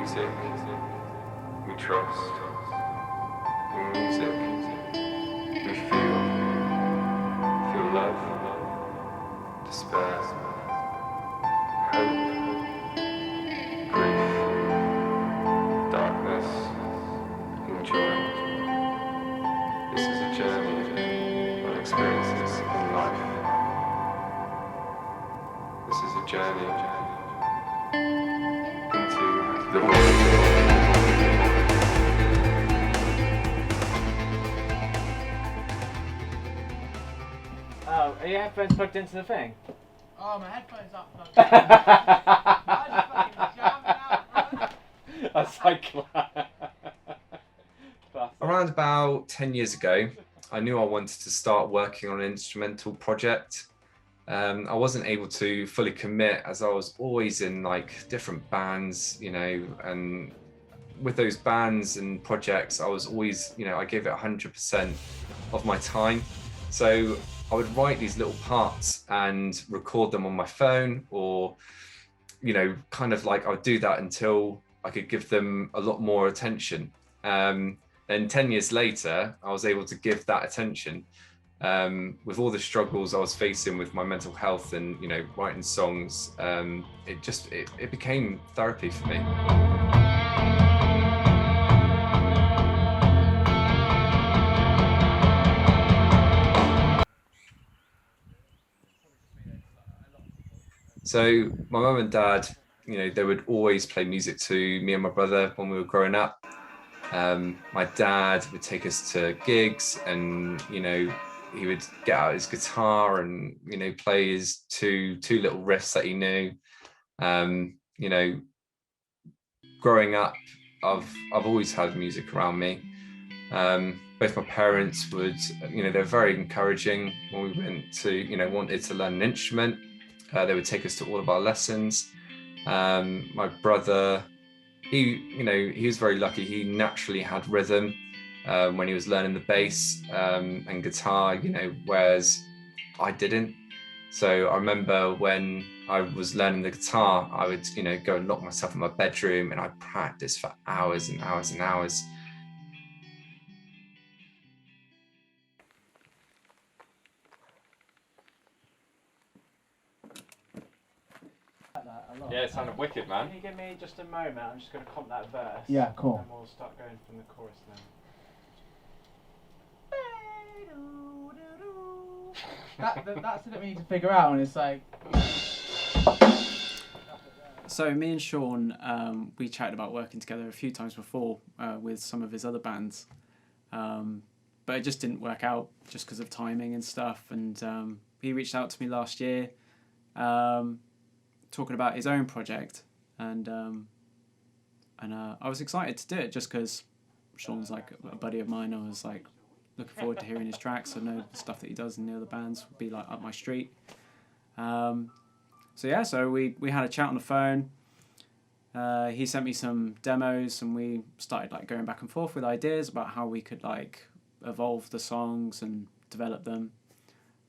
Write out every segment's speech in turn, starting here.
music, we trust. In music, we feel love, despair, hope, grief, darkness, and joy. This is a journey of experiences in life. This is a journey into the void. Oh, are your headphones plugged into the thing? Oh, my headphones aren't plugged in. I just fucking jamming out, bro. I was like, Around about 10 years ago, I knew I wanted to start working on an instrumental project. I wasn't able to fully commit as I was always in like different bands, you know, and with those bands and projects, I was always, you know, I gave it 100% of my time. So I would write these little parts and record them on my phone, or, you know, kind of like I would do that until I could give them a lot more attention. And 10 years later, I was able to give that attention. With all the struggles I was facing with my mental health and, you know, writing songs, it became therapy for me. So my mum and dad, you know, they would always play music to me and my brother when we were growing up. My dad would take us to gigs, and, you know, he would get out his guitar and, you know, play his two little riffs that he knew. You know, growing up, I've always had music around me. Both my parents would, you know, they're very encouraging when we went to, you know, wanted to learn an instrument. They would take us to all of our lessons. My brother, he was very lucky. He naturally had rhythm when he was learning the bass and guitar, you know, whereas I didn't. So I remember when I was learning the guitar, I would, you know, go and lock myself in my bedroom and I'd practice for hours and hours and hours. yeah, it sounded wicked, man. Can you give me just a moment? I'm just going to comp that verse. Yeah, cool. And we'll start going from the chorus then. That's the bit we need to figure out, and it's like... So me and Sean, we chatted about working together a few times before with some of his other bands, but it just didn't work out just because of timing and stuff. And he reached out to me last year, talking about his own project, and I was excited to do it just because Sean's like a buddy of mine. I was like looking forward to hearing his tracks. I know the stuff that he does in the other bands would be like up my street. So yeah, so we had a chat on the phone. He sent me some demos, and we started like going back and forth with ideas about how we could like evolve the songs and develop them.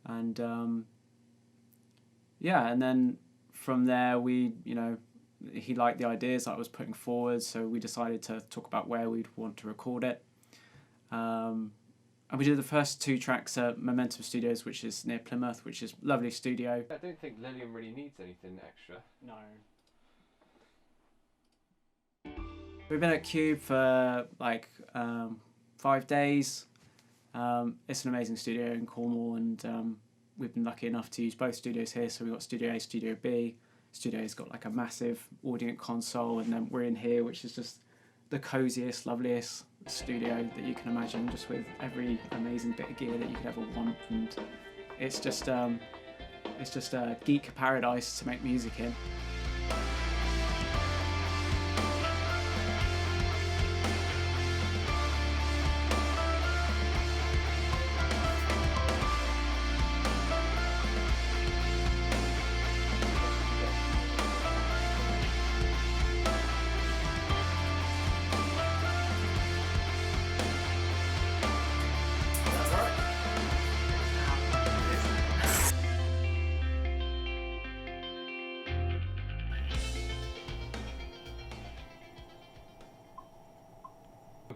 And yeah, and then from there he liked the ideas that I was putting forward, so we decided to talk about where we'd want to record it. And we did the first 2 tracks at Momentum Studios, which is near Plymouth, which is a lovely studio. I don't think Lillian really needs anything extra. No. We've been at Cube for like 5 days. It's an amazing studio in Cornwall, and we've been lucky enough to use both studios here. So we've got Studio A, Studio B. Studio A's got like a massive audience console, and then we're in here, which is just the coziest, loveliest studio that you can imagine, just with every amazing bit of gear that you could ever want. And it's just a geek paradise to make music in.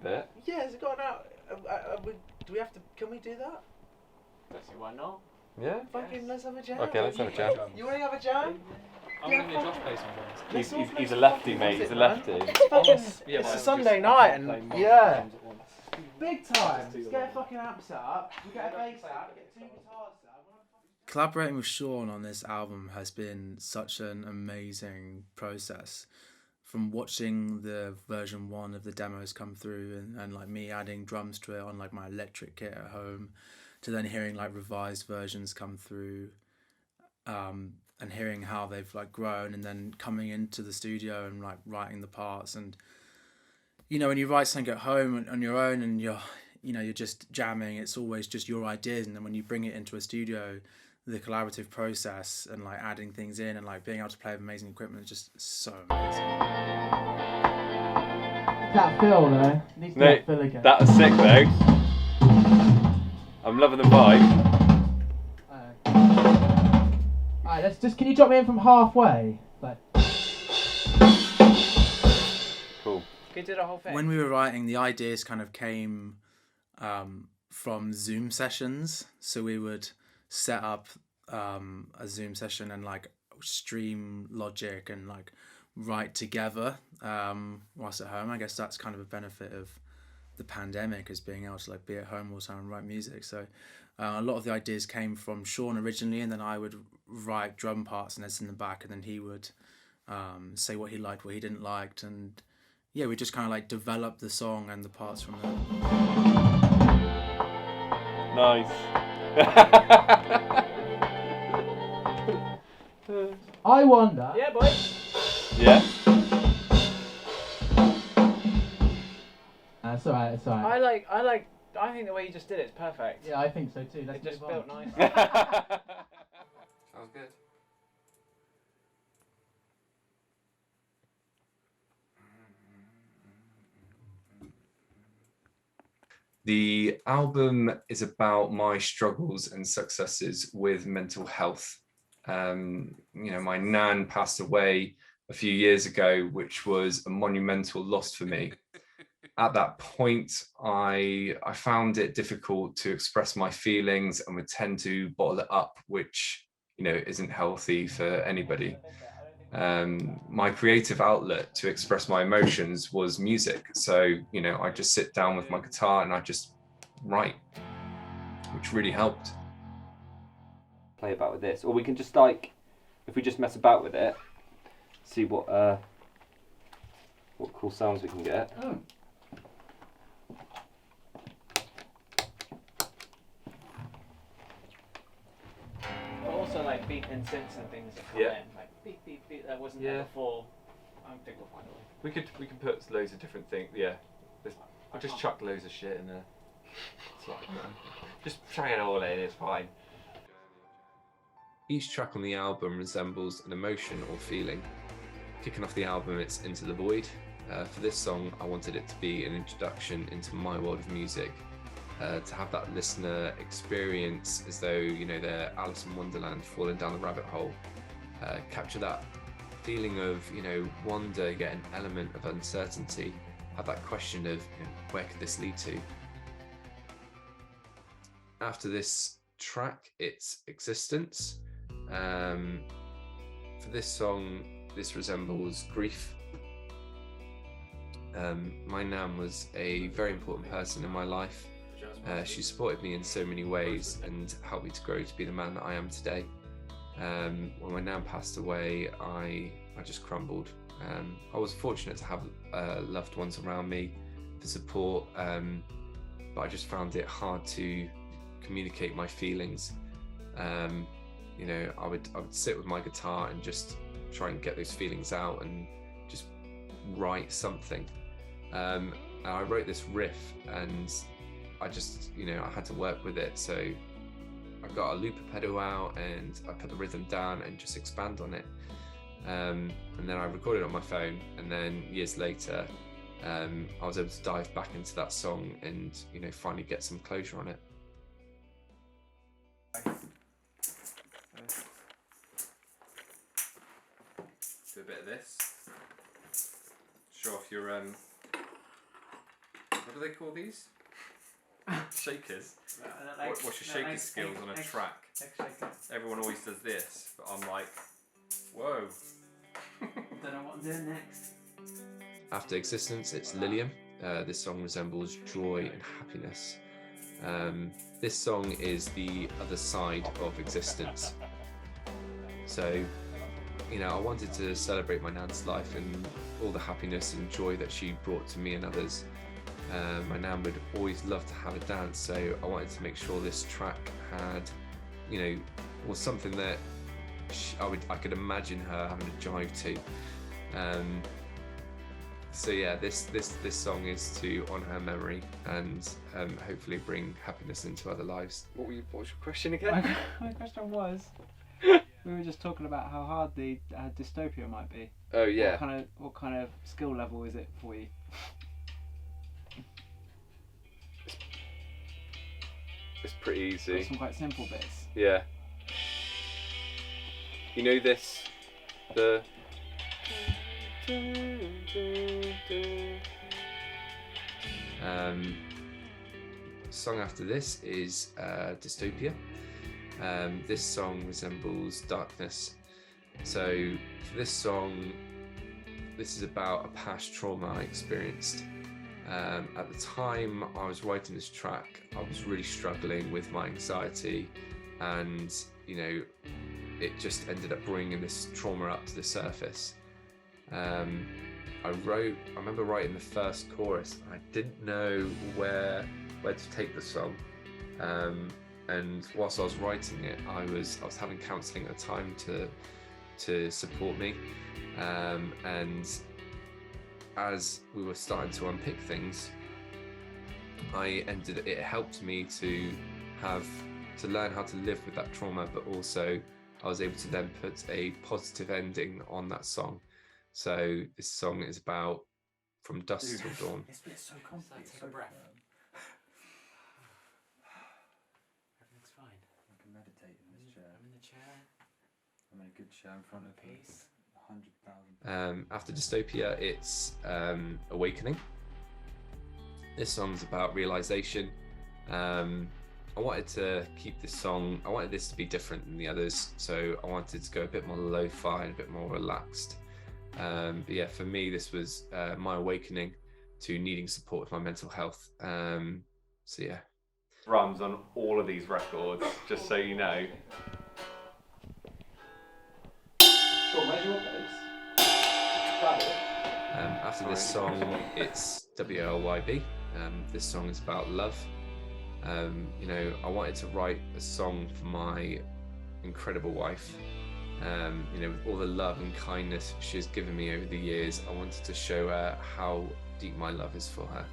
bit. Yeah, has it gone out? Do we have to? Can we do that? Don't see why not. Yeah. Fucking, let's have a jam. Okay, let's have a jam. You want to have a jam? I'm Yeah, gonna need Josh to play some drums. Let's all play He's a some lefty, fucking mate. He's a music, man. lefty. It's fucking. Yeah, It's but a I'm Sunday just- night, I and can't play yeah, multiple drums at once. big time. Let's get a fucking amp set up. We get a bass out. Get 2 guitars set up. Collaborating with Sean on this album has been such an amazing process. From watching the version 1 of the demos come through and like me adding drums to it on like my electric kit at home, to then hearing like revised versions come through, and hearing how they've like grown, and then coming into the studio and like writing the parts. And you know, when you write something at home on your own and you're just jamming, it's always just your ideas, and then when you bring it into a studio, the collaborative process and like adding things in and like being able to play with amazing equipment is just so amazing. That Phil though. Needs to Mate, get Phil again. that was sick though. I'm loving the vibe. Alright, let's just. Can you drop me in from halfway? Like. Cool. Can you do the whole thing? When we were writing, the ideas kind of came from Zoom sessions. So we would set up a Zoom session and like stream Logic and like write together whilst at home. I guess that's kind of a benefit of the pandemic, is being able to like be at home all the time and write music. So a lot of the ideas came from Sean originally, and then I would write drum parts and this in the back, and then he would say what he liked, what he didn't like, and yeah, we just kind of like developed the song and the parts from there. Nice. I wonder. Yeah, boy. Yeah. It's alright. It's alright. I think the way you just did it is perfect. Yeah, I think so too. Let's It just move on. built nice. Sounds good. The album is about my struggles and successes with mental health. My nan passed away a few years ago, which was a monumental loss for me. At that point, I found it difficult to express my feelings and would tend to bottle it up, which isn't healthy for anybody. My creative outlet to express my emotions was music. So, I just sit down with my guitar and I just write, which really helped. Play about with this, or we can just like, if we just mess about with it, see what cool sounds we can get. Oh. But also like beat and synths and things that come Yeah. in, like beep beep beep. That wasn't Yeah. there before. I think we'll find a way. We can put loads of different things. Yeah, I'll just chuck loads of shit in there. It's like, just chuck it all in. It's fine. Each track on the album resembles an emotion or feeling. Kicking off the album, it's Into the Void. For this song, I wanted it to be an introduction into my world of music, to have that listener experience as though, they're Alice in Wonderland falling down the rabbit hole. Capture that feeling of, wonder, yet an element of uncertainty. Have that question of, where could this lead to? After this track, it's Existence. For this song, this resembles grief. My nan was a very important person in my life. She supported me in so many ways and helped me to grow to be the man that I am today. When my nan passed away, I just crumbled. I was fortunate to have loved ones around me for support, but I just found it hard to communicate my feelings. I would sit with my guitar and just try and get those feelings out and just write something. And I wrote this riff, and I just, I had to work with it. So I got a looper pedal out and I put the rhythm down and just expand on it. And then I recorded it on my phone, and then years later, I was able to dive back into that song and, finally get some closure on it. Do a bit of this. Show off your What do they call these? Shakers. What's your shaker skills on a track? Everyone always does this, but I'm like, whoa. Don't know what I'm doing next. After Existence, it's Lilium. This song resembles joy and happiness. This song is the other side of existence. So, you know, I wanted to celebrate my nan's life and all the happiness and joy that she brought to me and others. My nan would always love to have a dance, so I wanted to make sure this track had, you know, was something that I could imagine her having a jive to. So yeah, this song is to honour her memory and hopefully bring happiness into other lives. What was your question again? My question was, we were just talking about how hard the dystopia might be. Oh yeah. What kind of skill level is it for you? It's pretty easy. Some quite simple bits. Yeah. You know this, the. Song after this is Dystopia. This song resembles darkness. So for this song, this is about a past trauma I experienced. At the time I was writing this track, I was really struggling with my anxiety, and you know, it just ended up bringing this trauma up to the surface. I remember writing the first chorus, and I didn't know where to take the song. And whilst I was writing it, I was having counselling at the time to support me. And as we were starting to unpick things, it helped me to learn how to live with that trauma, but also I was able to then put a positive ending on that song. So this song is about from dusk till dawn. This bit's so complex. Take a breath. Everything's fine. I can meditate in this chair. I'm in the chair. I'm in a good chair in front of Peace. 100,000. After Dystopia, it's Awakening. This song's about realization. I wanted to keep this song, I wanted this to be different than the others, so I wanted to go a bit more lo-fi and a bit more relaxed. But yeah, for me, this was my awakening to needing support with my mental health. So yeah. Drums on all of these records, just so you know. After this song, it's V.O.I.D. This song is about love. You know, I wanted to write a song for my incredible wife. You know, with all the love and kindness she has given me over the years, I wanted to show her how deep my love is for her.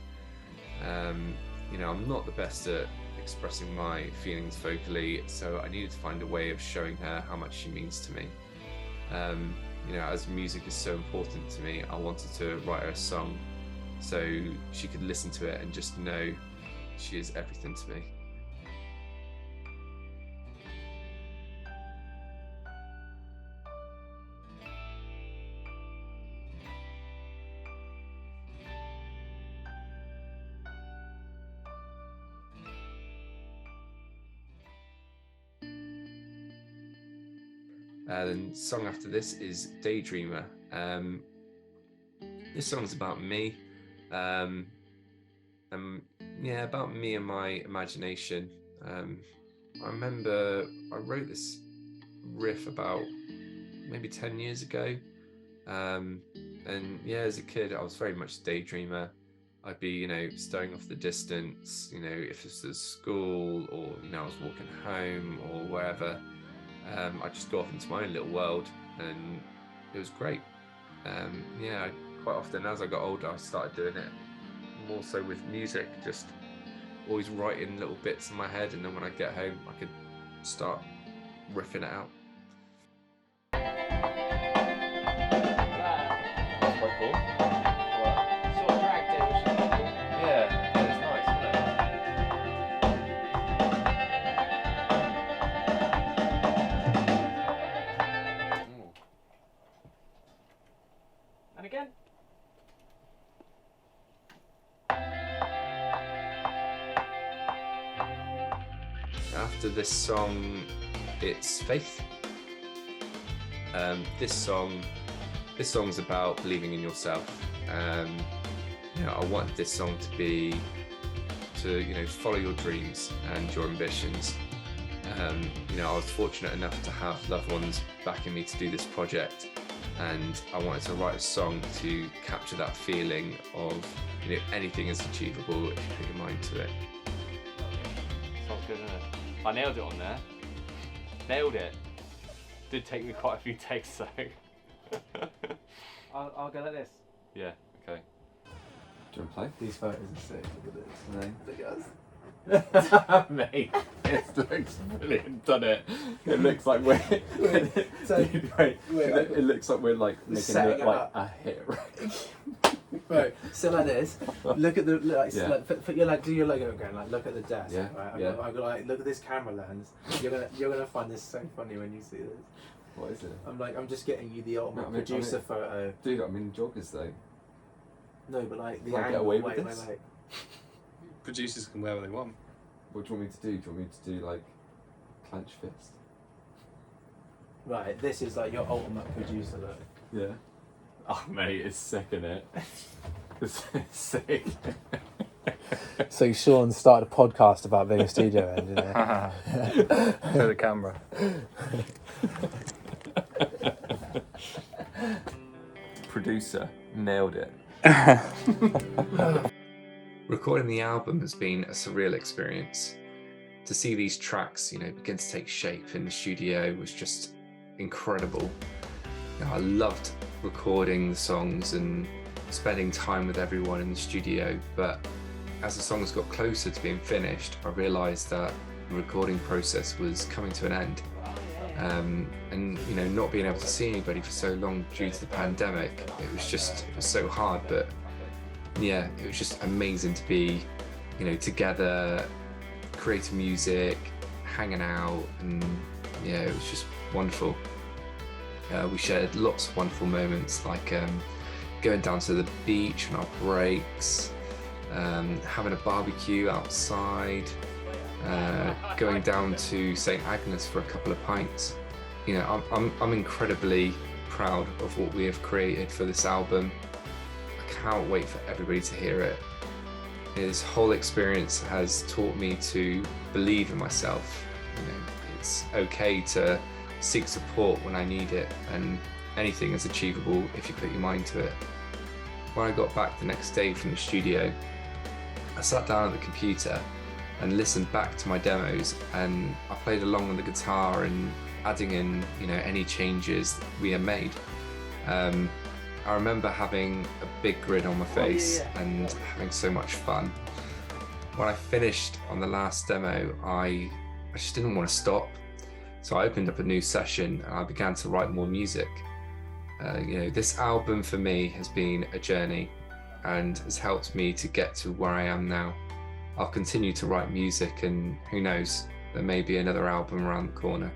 You know, I'm not the best at expressing my feelings vocally, so I needed to find a way of showing her how much she means to me. You know, as music is so important to me, I wanted to write her a song so she could listen to it and just know she is everything to me. The song after this is Daydreamer. This song's about me. Yeah, about me and my imagination. I remember I wrote this riff about maybe 10 years ago. And yeah, as a kid, I was very much a daydreamer. I'd be, you know, staring off the distance, you know, if this was school or, you know, I was walking home or wherever. I'd just go off into my own little world, and it was great. Yeah, quite often as I got older, I started doing it more so with music, just always writing little bits in my head, and then when I get home, I could start riffing it out. That's quite cool. Sort of dragged it, which is cool. Yeah, it's nice, isn't it? Ooh. And again. after this song, it's Faith. This song's about believing in yourself. I wanted this song to be to follow your dreams and your ambitions. I was fortunate enough to have loved ones backing me to do this project, and I wanted to write a song to capture that feeling of anything is achievable if you put your mind to it. Sounds good, doesn't it? I nailed it on there. Nailed it. Did take me quite a few takes though. I'll go like this. Yeah, okay. Do you want to play? These photos are sick. Look at this. Look at us. Mate, it looks brilliant, doesn't it? It looks like we're. It looks like we're like making it look like a hit. Right, so like this. Look at the put your do your logo again. Like look at the desk. Yeah. Right. I go like look at this camera lens. You're gonna find this so funny when you see this. What is it? I'm just getting you the ultimate producer photo. Dude, I'm in joggers though. No, but like the Can I angle. get away with wait, this? wait. Producers can wear what they want. What do you want me to do? Do you want me to do like clench fist? Right, this is like your ultimate producer look. Yeah. Oh mate, it's sick, isn't it? It's sick. So Sean started a podcast about being a studio engineer. For the camera. Producer, nailed it. Recording the album has been a surreal experience. To see these tracks, begin to take shape in the studio was just incredible. I loved recording the songs and spending time with everyone in the studio, but as the songs got closer to being finished, I realised that the recording process was coming to an end. And not being able to see anybody for so long due to the pandemic, it was so hard, but yeah, it was just amazing to be, together, creating music, hanging out, and yeah, it was just wonderful. We shared lots of wonderful moments, like going down to the beach on our breaks, having a barbecue outside, going down to St Agnes for a couple of pints. I'm incredibly proud of what we have created for this album. I can't wait for everybody to hear it. This whole experience has taught me to believe in myself. It's okay to seek support when I need it, and anything is achievable if you put your mind to it. When I got back the next day from the studio, I sat down at the computer and listened back to my demos, and I played along on the guitar and adding in any changes we had made. I remember having a big grin on my face and having so much fun. When I finished on the last demo, I just didn't want to stop. So I opened up a new session and I began to write more music. This album for me has been a journey and has helped me to get to where I am now. I'll continue to write music, and who knows, there may be another album around the corner.